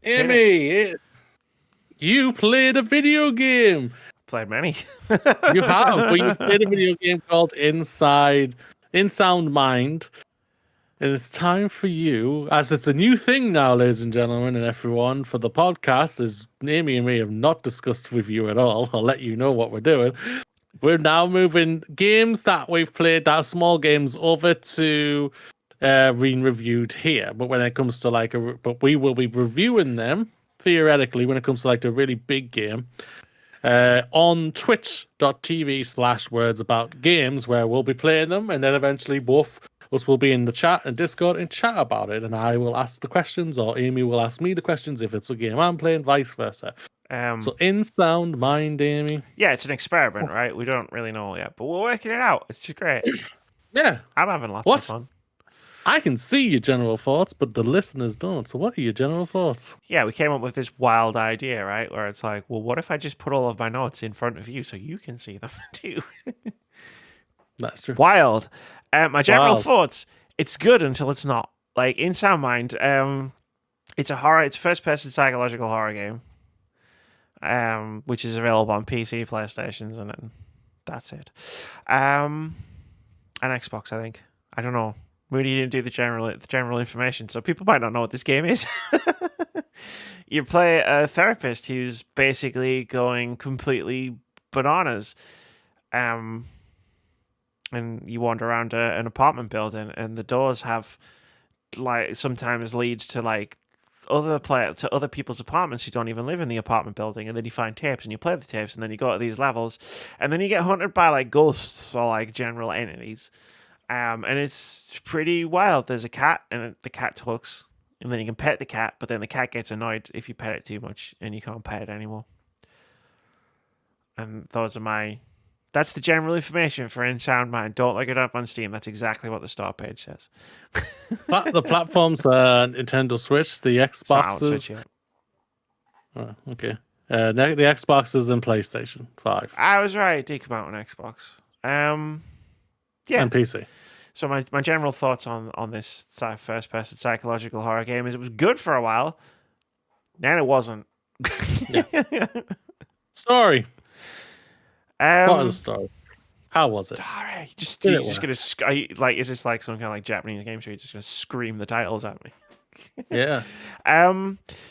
Amy, you played a video game. Played many. You have, but you played a video game called In Sound Mind. And it's time for you, as it's a new thing now, ladies and gentlemen, and everyone, for the podcast, as Amy and me have not discussed with you at all. I'll let you know what we're doing. We're now moving games that we've played, that small games, over to being reviewed here. But when it comes to but we will be reviewing them theoretically when it comes to like a really big game on twitch.tv/wordsaboutgames, where we'll be playing them, and then eventually both us will be in the chat and Discord and chat about it, and I will ask the questions, or Amy will ask me the questions if it's a game I'm playing, vice versa. So in sound mind, Amy. Yeah, it's an experiment, right? We don't really know yet, but we're working it out. It's just great. Yeah. I'm having lots of fun. I can see your general thoughts, but the listeners don't. So what are your general thoughts? Yeah, we came up with this wild idea, right? Where it's like, well, what if I just put all of my notes in front of you so you can see them too? That's true. Wild. My general thoughts, it's good until it's not. Like, in Sound Mind, it's a first-person psychological horror game, which is available on PC, PlayStations, and then that's it. And Xbox, I think. I don't know. Moody didn't do the general information, so people might not know what this game is. You play a therapist who's basically going completely bananas. And you wander around an apartment building, and the doors have like sometimes leads to like other people's apartments who don't even live in the apartment building, and then you find tapes and you play the tapes, and then you go to these levels, and then you get hunted by like ghosts or like general entities. And it's pretty wild. There's a cat, and the cat talks, and then you can pet the cat, but then the cat gets annoyed if you pet it too much, and you can't pet it anymore. And that's the general information for In Sound Mind. Don't look it up on Steam. That's exactly what the start page says. The platforms are Nintendo Switch, the Xboxes. Switch, yeah. Oh, okay. The Xboxes and PlayStation 5. I was right. It did come out on Xbox. Yeah. And PC. So my general thoughts on this first-person psychological horror game is it was good for a while, then it wasn't. Yeah. Story. What is the story? How was it? Sorry, you're just gonna like. Is this like some kind of like Japanese game show? You're just gonna scream the titles at me. Yeah.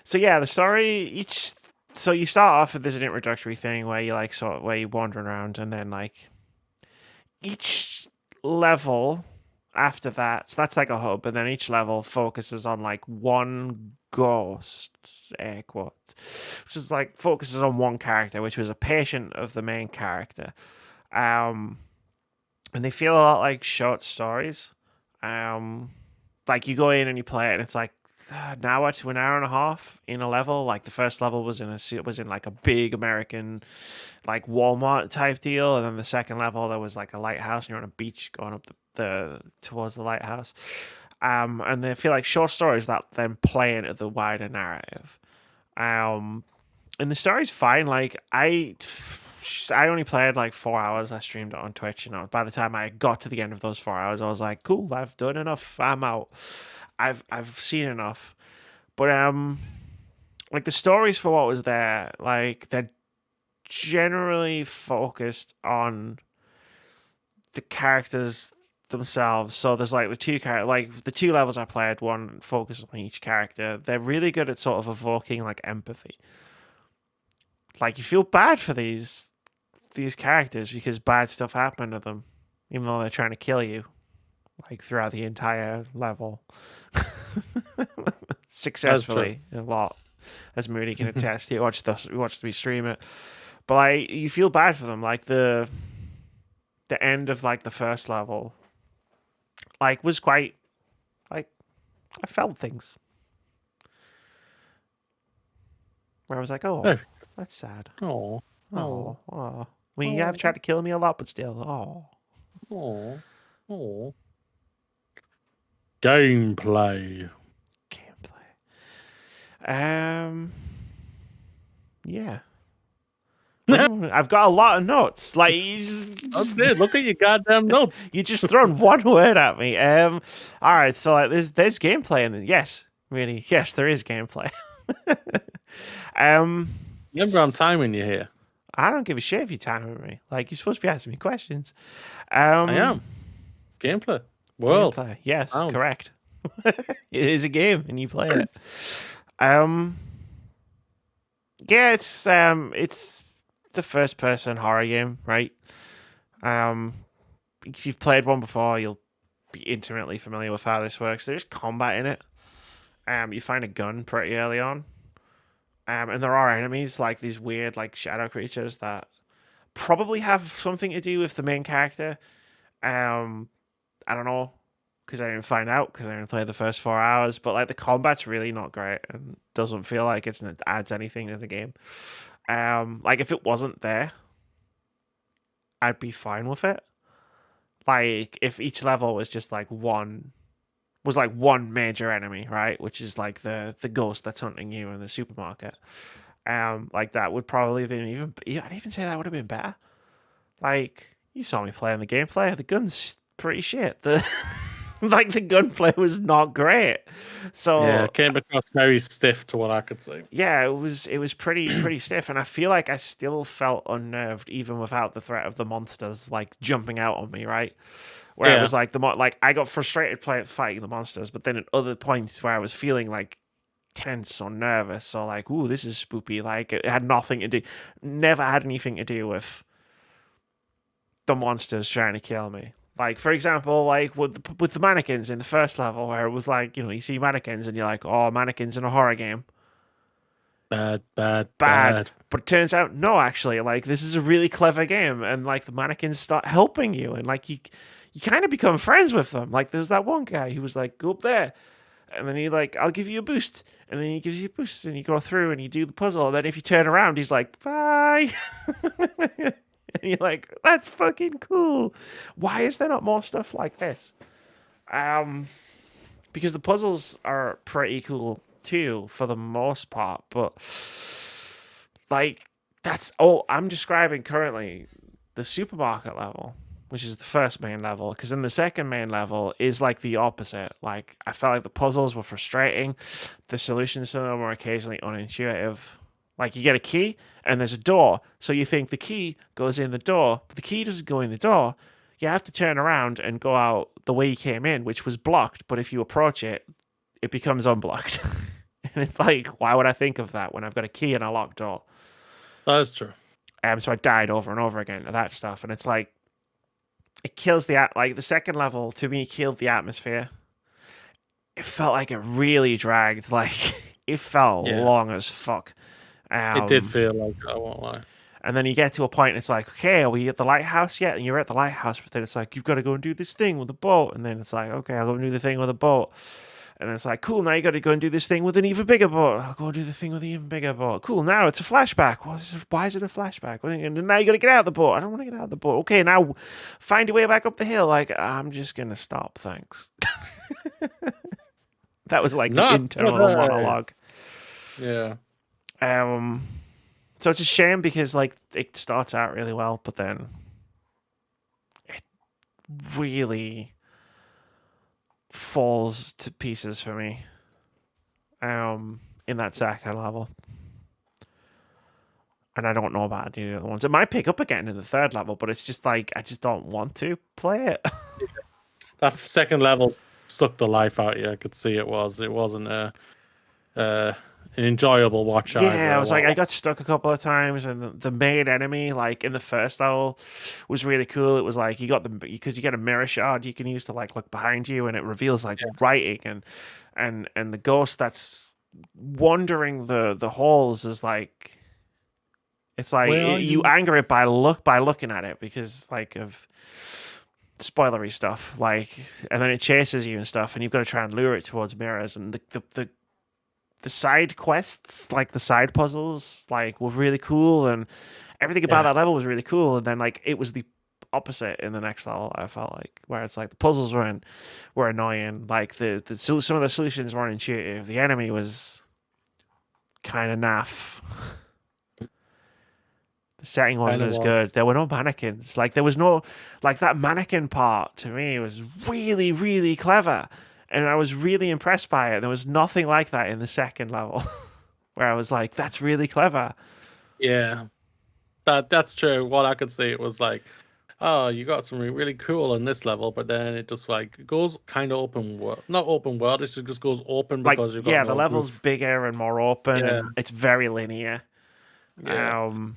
So yeah, the story So you start off with this introductory thing where you like where you're wandering around, and then like each level after that, so that's like a hub, and then each level focuses on like one ghost, air quotes, which is like focuses on one character, which was a patient of the main character. And they feel a lot like short stories. Like you go in and you play it, and it's like an hour to an hour and a half in a level. Like the first level was in like a big American like Walmart type deal, and then the second level there was like a lighthouse, and you're on a beach going up towards the lighthouse. And they feel like short stories that then play into the wider narrative. And the story's fine. Like I only played like 4 hours. I streamed it on Twitch, and by the time I got to the end of those 4 hours, I was like, cool, I've done enough. I'm out. I've seen enough. But like the stories for what was there, like they're generally focused on the characters themselves. So there's like the two levels I played, one focused on each character. They're really good at sort of evoking like empathy. Like you feel bad for these characters because bad stuff happened to them, even though they're trying to kill you, like throughout the entire level. Successfully a lot, as Moody can attest. He watched me stream it, but like you feel bad for them. Like the end of like the first level, like was quite like I felt things where I was like, oh, that's sad. Oh. I mean, you have tried to kill me a lot, but still, Gameplay. Yeah. I've got a lot of notes. Like, Look at your goddamn notes. You just thrown one word at me. All right, so like, there's gameplay in it. Yes, really, yes, there is gameplay. um, Remember, I'm timing you here. I don't give a shit if you time with me. Like, you're supposed to be asking me questions. I am. Gameplay. World. Gameplay. Yes, Sound. correct. It is a game, and you play it. Yeah, it's the first person horror game, right? If you've played one before, you'll be intimately familiar with how this works. There's combat in it. You find a gun pretty early on. And there are enemies, like these weird, like, shadow creatures that probably have something to do with the main character. I don't know, because I didn't find out, because I didn't play the first 4 hours, but, like, the combat's really not great, and doesn't feel like it adds anything to the game. Like, if it wasn't there, I'd be fine with it. Like, if each level was just, like, one major enemy, right? Which is like the ghost that's hunting you in the supermarket. Like that would probably have been I'd even say that would have been better. Like, you saw me playing the gameplay. The gun's pretty shit. The like the gunplay was not great. So Yeah, it came across very stiff to what I could see. yeah, it was pretty stiff, and I feel like I still felt unnerved even without the threat of the monsters like jumping out on me, right? Where it was like I got frustrated fighting the monsters, but then at other points where I was feeling like tense or nervous or like, ooh, this is spoopy. Like, it had nothing to do, never had anything to do with the monsters trying to kill me. Like, for example, like with the mannequins in the first level, where it was like, you see mannequins and you're like, oh, mannequins in a horror game. Bad. But it turns out, no, actually, like, this is a really clever game, and like the mannequins start helping you, and like you kind of become friends with them. Like, there's that one guy who was like, go up there, and then he like, I'll give you a boost, and then he gives you a boost, and you go through and you do the puzzle, and then if you turn around, he's like, bye. And you're like, that's fucking cool. Why is there not more stuff like this? Because the puzzles are pretty cool too, for the most part, but like, that's all I'm describing currently. The supermarket level, which is the first main level, because in the second main level is like the opposite. Like, I felt like the puzzles were frustrating, the solutions to them were occasionally unintuitive. Like, you get a key and there's a door, so you think the key goes in the door, but the key doesn't go in the door. You have to turn around and go out the way you came in, which was blocked, but if you approach it, it becomes unblocked. And it's like, why would I think of that when I've got a key and a locked door? That's true. So I died over and over again to that stuff, and it's like, it kills the second level to me killed the atmosphere. It felt like it really dragged. Like, it felt long as fuck. It did feel like it, I won't lie. And then you get to a point, and it's like, okay, are we at the lighthouse yet? And you're at the lighthouse, but then it's like, you've got to go and do this thing with the boat. And then it's like, okay, I'll go and do the thing with the boat. And then it's like, cool, now you got to go and do this thing with an even bigger boat. I'll go and do the thing with an even bigger boat. Cool, now it's a flashback. Why is it a flashback? And now you got to get out of the boat. I don't want to get out of the boat. Okay, now find your way back up the hill. Like, I'm just going to stop, thanks. That was like the internal monologue. Yeah. So it's a shame because like it starts out really well, but then it really falls to pieces for me. In that second level. And I don't know about any of the other ones. It might pick up again in the third level, but it's just like I just don't want to play it. That second level sucked the life out of you. I could see it wasn't an enjoyable watch. Yeah, I was like, I got stuck a couple of times, and the main enemy, like in the first level, was really cool. It was like because you get a mirror shard you can use to like look behind you, and it reveals like writing, and the ghost that's wandering the halls is like, it's like you anger it by looking at it because like of spoilery stuff, like, and then it chases you and stuff, and you've got to try and lure it towards mirrors, and the side quests, like the side puzzles, like were really cool, and everything about that level was really cool. And then like it was the opposite in the next level. I felt like where it's like the puzzles were annoying, like some of the solutions weren't intuitive. The enemy was kind of naff. The setting wasn't as good. There were no mannequins. Like there was no like that mannequin part to me was really really clever. And I was really impressed by it. There was nothing like that in the second level. where I was like, that's really clever. Yeah, that's true. What I could see, it was like, oh, you got something really cool on this level, but then it just like goes kind of open world, not open world. It just goes open Like, because you've got yeah, the no level's roof. bigger and more open, Yeah, and it's very linear. yeah, Um,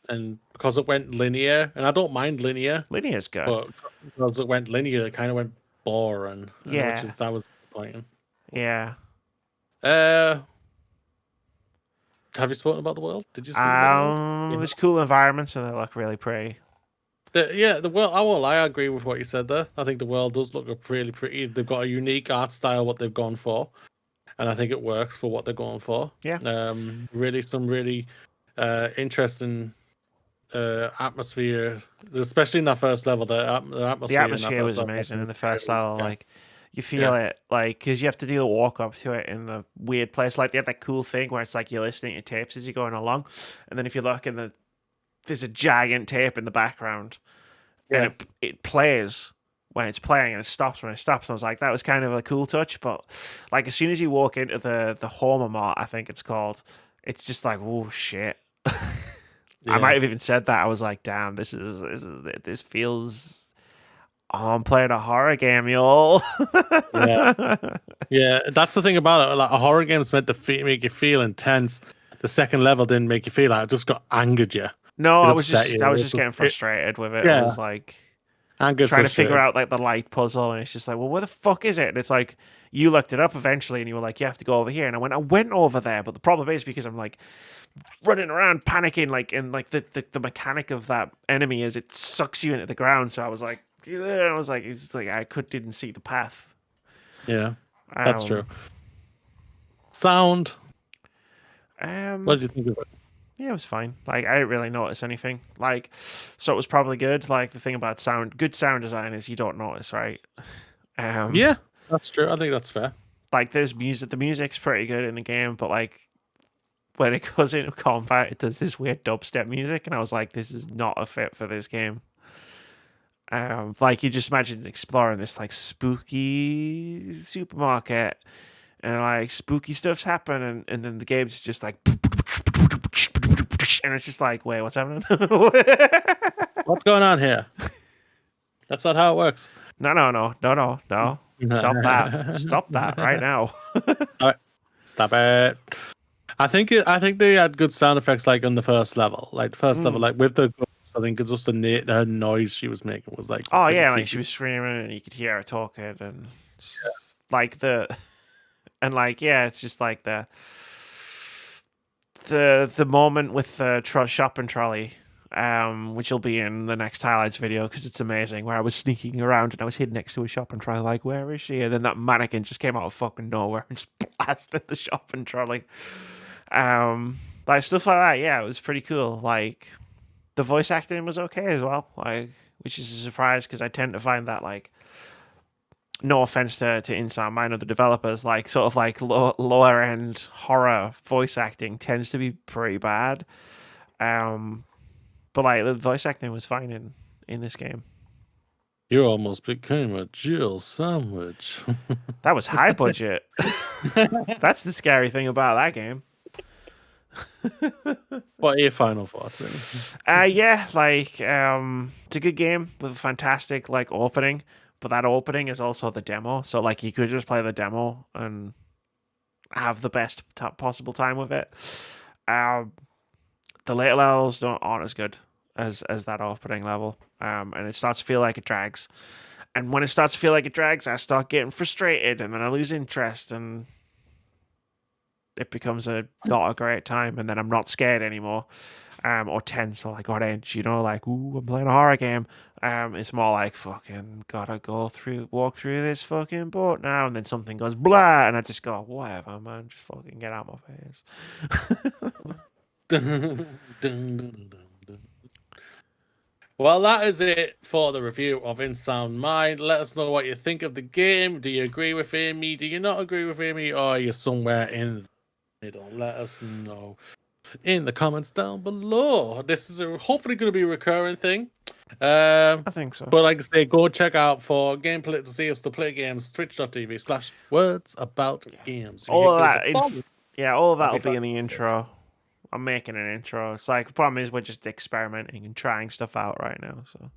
and because it went linear, and I don't mind linear, Linear's good. but because it went linear, it kind of went boring, and which Yeah, is that was disappointing. yeah. Uh, have you spoken about the world? Did you speak about the world? Yeah. There's cool environments and they look really pretty. The world. I won't lie. I agree with what you said there. I think the world does look really pretty. They've got a unique art style, what they've gone for, and I think it works for what they're going for. Yeah. Really, some really interesting atmosphere, especially in that first level. The The atmosphere in that atmosphere first was level, I amazing in think, the is first very, level. yeah, Like, you feel it, like, because you have to do the walk up to it in the weird place. Like, they have that cool thing where it's like you're listening to tapes as you're going along, and then if you look in there's a giant tape in the background, and yeah, it plays when it's playing and it stops when it stops. And I was like, that was kind of a cool touch. But like, as soon as you walk into the Homer Mart, I think it's called, it's just like, oh shit. I might yeah. have even said that. I was like, damn, this feels. Oh, I'm playing a horror game, y'all. Yeah. Yeah, that's the thing about it. Like a horror game's meant to make you feel intense. The second level didn't make you feel like it just got angered you. No, It upset I was you. just getting frustrated with it. It Yeah, was like angered, trying to figure frustrated. out like the light puzzle, and it's just like, well, where the fuck is it? And it's like you looked it up eventually, and you were like, you have to go over here. And I went over there, but the problem is because I'm like running around panicking, like, and like the mechanic of that enemy is it sucks you into the ground. So I was like, it's like didn't see the path. Yeah, that's true. Um, Sound. What um, did you think of it? yeah, it was fine. Like, I didn't really notice anything. Like, so it was probably good. Like, the thing about good sound design is you don't notice, right? Um, Yeah, that's true. I think that's fair. like, there's music. The music's pretty good in the game, but like when it goes into combat, it does this weird dubstep music, and I was like, this is not a fit for this game. Like, you just imagine exploring this like spooky supermarket, and like spooky stuff's happening, and then the game's just like, and it's just like, wait, what's happening? What's going on here? That's not how it works. No. Stop that. Stop that right now. All right, stop it. I think they had good sound effects like on the first level. Like the first level, like with the ghost, I think it's just the noise she was making was like Oh pretty yeah, like she creepy. was screaming and you could hear her talking and like yeah, it's just like the moment with the shopping trolley, which will be in the next highlights video because it's amazing. Where I was sneaking around and I was hid next to a shopping trolley, like, where is she? And then that mannequin just came out of fucking nowhere and just blasted the shopping trolley. Like stuff like that. Yeah, it was pretty cool. Like the voice acting was okay as well. Like, which is a surprise because I tend to find that like. No offense to Inside Mind or the developers, like sort of like lower end horror voice acting tends to be pretty bad. But like the voice acting was fine in this game. You almost became a Jill sandwich. That was high budget. That's the scary thing about that game. What are your final thoughts? Yeah, like it's a good game with a fantastic like opening, but that opening is also the demo. So like you could just play the demo and have the best possible time with it. The later levels aren't as good as that opening level, and it starts to feel like it drags. And when it starts to feel like it drags, I start getting frustrated, and then I lose interest, and it becomes not a great time. And then I'm not scared anymore, or tense or like on edge. You know, like, ooh, I'm playing a horror game. It's more like fucking gotta walk through this fucking boat now, and then something goes blah, and I just go, whatever, man, just fucking get out my face. Well, that is it for the review of In Sound Mind. Let us know what you think of the game. Do you agree with Amy? Do you not agree with Amy? Or are you somewhere in the middle? Let us know in the comments down below. This is hopefully going to be a recurring thing. I think so. But like I say, go check out for gameplay to see us to play games, twitch.tv/words about games. All of that Yeah, all of That'd that'll be be in the fantastic. intro. I'm making an intro. It's like the problem is we're just experimenting and trying stuff out right now. So